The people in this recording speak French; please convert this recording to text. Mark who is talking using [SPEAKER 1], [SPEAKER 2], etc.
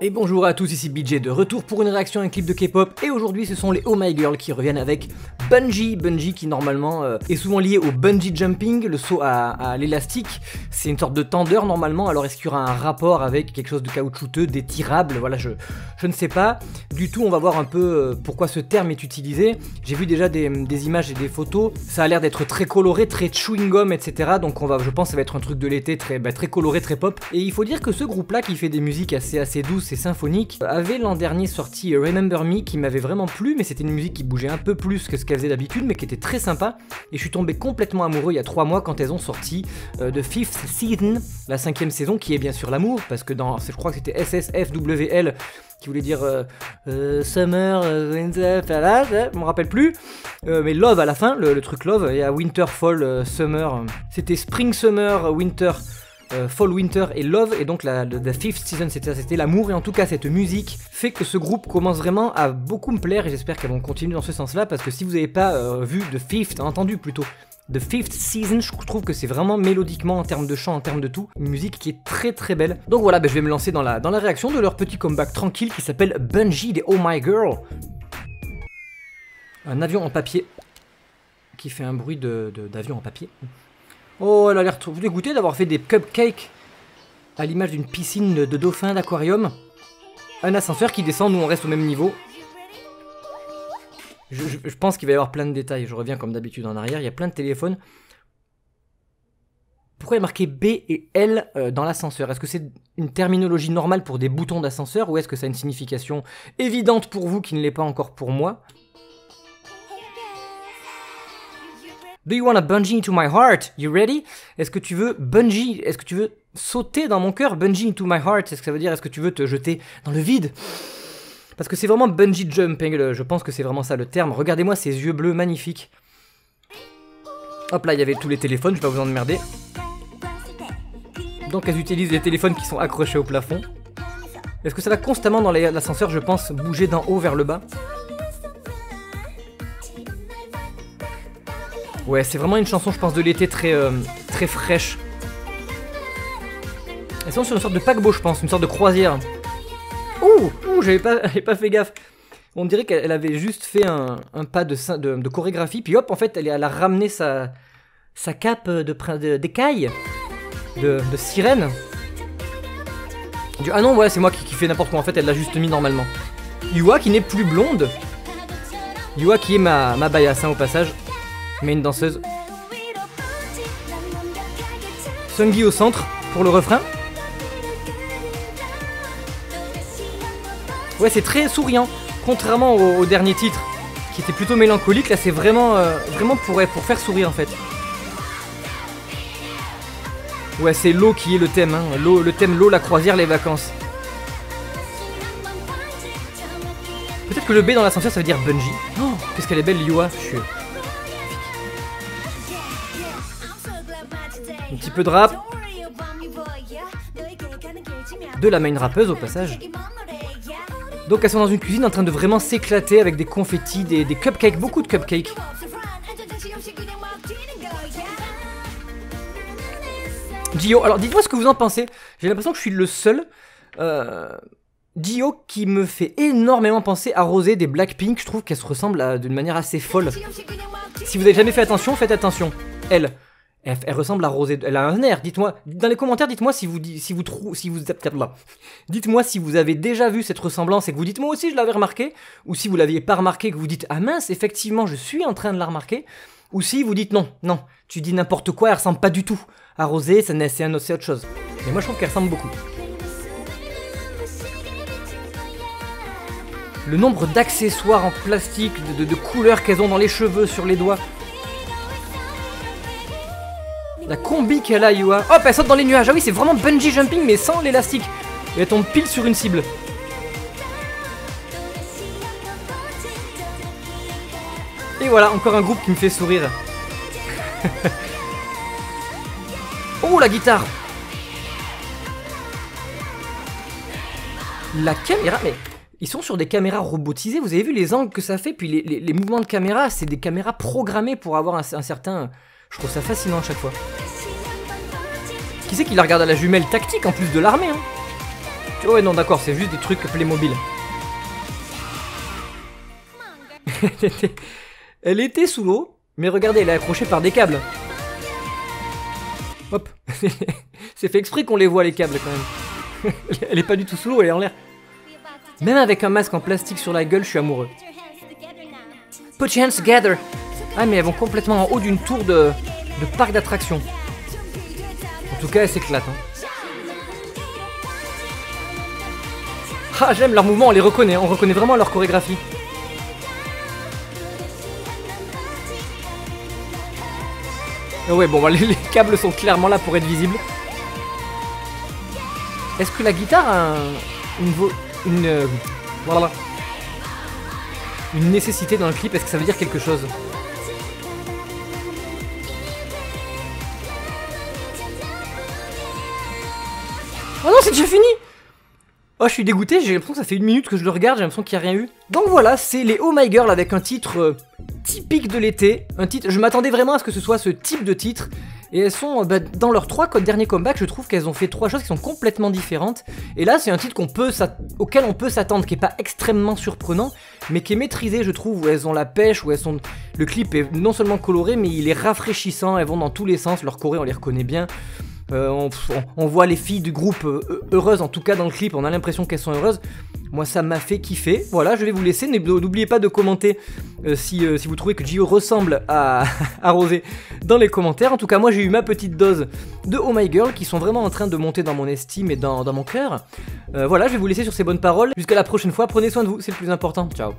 [SPEAKER 1] Et bonjour à tous, ici BJ de retour pour une réaction à un clip de K-pop. Et aujourd'hui ce sont les Oh My Girl qui reviennent avec Bungee. Bungee qui normalement est souvent lié au bungee jumping, le saut à l'élastique. C'est une sorte de tendeur normalement, alors est-ce qu'il y aura un rapport avec quelque chose de caoutchouteux, d'étirable? Voilà, je ne sais pas du tout. On va voir un peu pourquoi ce terme est utilisé. J'ai vu déjà des images et des photos, ça a l'air d'être très coloré, très chewing-gum, etc. Donc je pense que ça va être un truc de l'été très coloré, très pop. Et il faut dire que ce groupe là qui fait des musiques assez douces et symphoniques avait l'an dernier sorti Remember Me qui m'avait vraiment plu, mais c'était une musique qui bougeait un peu plus que ce qu'elle faisait d'habitude, mais qui était très sympa. Et je suis tombé complètement amoureux il y a 3 mois quand elles ont sorti The Fifth Season, la 5e saison, qui est bien sûr l'amour, parce que je crois que c'était SSFWL qui voulait dire Summer, Winter, je me rappelle plus, mais Love à la fin, le truc Love, et à Winter, Fall, Summer, c'était Spring, Summer, Winter, Fall, Winter et Love, et donc the Fifth Season c'était l'amour. Et en tout cas cette musique fait que ce groupe commence vraiment à beaucoup me plaire, et j'espère qu'elles vont continuer dans ce sens là, parce que si vous n'avez pas vu entendu plutôt The Fifth Season, je trouve que c'est vraiment mélodiquement, en termes de chant, en termes de tout, une musique qui est très très belle. Donc voilà, je vais me lancer dans la réaction de leur petit comeback tranquille qui s'appelle Bungee des Oh My Girl. Un avion en papier qui fait un bruit d'avion en papier. Oh, elle a l'air trop dégoûtée d'avoir fait des cupcakes à l'image d'une piscine de dauphins d'aquarium. Un ascenseur qui descend, nous on reste au même niveau. Je pense qu'il va y avoir plein de détails, je reviens comme d'habitude en arrière, il y a plein de téléphones. Pourquoi il y a marqué B et L dans l'ascenseur? Est-ce que c'est une terminologie normale pour des boutons d'ascenseur, ou est-ce que ça a une signification évidente pour vous qui ne l'est pas encore pour moi? Do you wanna bungee into my heart? You ready? Est-ce que tu veux bungee? Est-ce que tu veux sauter dans mon cœur? Bungee into my heart, est-ce que ça veut dire est-ce que tu veux te jeter dans le vide? Parce que c'est vraiment bungee jumping, je pense que c'est vraiment ça le terme. Regardez-moi ces yeux bleus magnifiques. Hop là, il y avait tous les téléphones, je vais pas vous emmerder. Donc elles utilisent les téléphones qui sont accrochés au plafond. Est-ce que ça va constamment dans l'ascenseur, je pense, bouger d'en haut vers le bas? Ouais, c'est vraiment une chanson, je pense, de l'été très fraîche. Elles sont sur une sorte de paquebot, je pense, une sorte de croisière. Ouh, j'avais pas fait gaffe. On dirait qu'elle avait juste fait un pas de chorégraphie, puis hop, en fait, elle a ramené sa cape d'écaille, de sirène. Ah non, ouais, c'est moi qui fais n'importe quoi, en fait, elle l'a juste mis normalement. Yua qui n'est plus blonde. Yua qui est ma baillasse, hein, au passage. Mais une danseuse. Sungi au centre pour le refrain. Ouais, c'est très souriant, contrairement au dernier titre qui était plutôt mélancolique. Là c'est vraiment pour faire sourire en fait. Ouais, c'est l'eau qui est le thème, hein. Le thème l'eau, la croisière, les vacances. Peut-être que le B dans l'ascenseur ça veut dire bungee. Oh, qu'est-ce qu'elle est belle, Yua. Un petit peu de rap. De la main rappeuse au passage. Donc elles sont dans une cuisine en train de vraiment s'éclater avec des confettis, des cupcakes, beaucoup de cupcakes. Dio, alors dites-moi ce que vous en pensez. J'ai l'impression que je suis le seul Dio qui me fait énormément penser à Rosé des Blackpink. Je trouve qu'elle se ressemble d'une manière assez folle. Si vous n'avez jamais fait attention, faites attention. Elle ressemble à Rosé, elle a un air. Dites-moi dans les commentaires, dites-moi dites-moi si vous avez déjà vu cette ressemblance et que vous dites moi aussi je l'avais remarqué, ou si vous l'aviez pas remarqué et que vous dites ah mince effectivement je suis en train de la remarquer, ou si vous dites non, tu dis n'importe quoi, elle ressemble pas du tout à Rosé, c'est autre chose. Mais moi je trouve qu'elle ressemble beaucoup. Le nombre d'accessoires en plastique, de couleurs qu'elles ont dans les cheveux, sur les doigts. La combi qu'elle a, Yua. Hop, elle saute dans les nuages. Ah oui, c'est vraiment bungee jumping, mais sans l'élastique. Et elle tombe pile sur une cible. Et voilà, encore un groupe qui me fait sourire. Oh, la guitare. La caméra, mais ils sont sur des caméras robotisées. Vous avez vu les angles que ça fait? Puis les mouvements de caméra, c'est des caméras programmées pour avoir un certain... Je trouve ça fascinant à chaque fois. Qui c'est qui la regarde à la jumelle tactique en plus de l'armée, hein? Oh ouais, non, d'accord, c'est juste des trucs Playmobil. Elle était sous l'eau, mais regardez, elle est accrochée par des câbles. Hop. C'est fait exprès qu'on les voit, les câbles, quand même. Elle est pas du tout sous l'eau, elle est en l'air. Même avec un masque en plastique sur la gueule, je suis amoureux. Put your hands together. Ah, mais elles vont complètement en haut d'une tour de parc d'attractions. En tout cas, elles s'éclatent. Hein. Ah, j'aime leur mouvement, on les reconnaît. On reconnaît vraiment leur chorégraphie. Oh ouais, bon, bah, les câbles sont clairement là pour être visibles. Est-ce que la guitare a voilà, une nécessité dans le clip? Est-ce que ça veut dire quelque chose? Oh non, c'est déjà fini! Oh, je suis dégoûté, j'ai l'impression que ça fait 1 minute que je le regarde, j'ai l'impression qu'il n'y a rien eu. Donc voilà, c'est les Oh My Girl avec un titre typique de l'été. Un titre, je m'attendais vraiment à ce que ce soit ce type de titre. Et elles sont, dans leurs 3 derniers comebacks, je trouve qu'elles ont fait 3 choses qui sont complètement différentes. Et là, c'est un titre auquel on peut s'attendre, qui est pas extrêmement surprenant, mais qui est maîtrisé, je trouve, où elles ont la pêche, où elles sont... Le clip est non seulement coloré, mais il est rafraîchissant, elles vont dans tous les sens, leur choré, on les reconnaît bien. On voit les filles du groupe heureuses, en tout cas dans le clip, on a l'impression qu'elles sont heureuses. Moi ça m'a fait kiffer, voilà, je vais vous laisser, n'oubliez pas de commenter si vous trouvez que Gio ressemble à Rosé dans les commentaires. En tout cas moi j'ai eu ma petite dose de Oh My Girl qui sont vraiment en train de monter dans mon estime et dans mon cœur. Voilà, je vais vous laisser sur ces bonnes paroles, jusqu'à la prochaine fois, prenez soin de vous, c'est le plus important, ciao.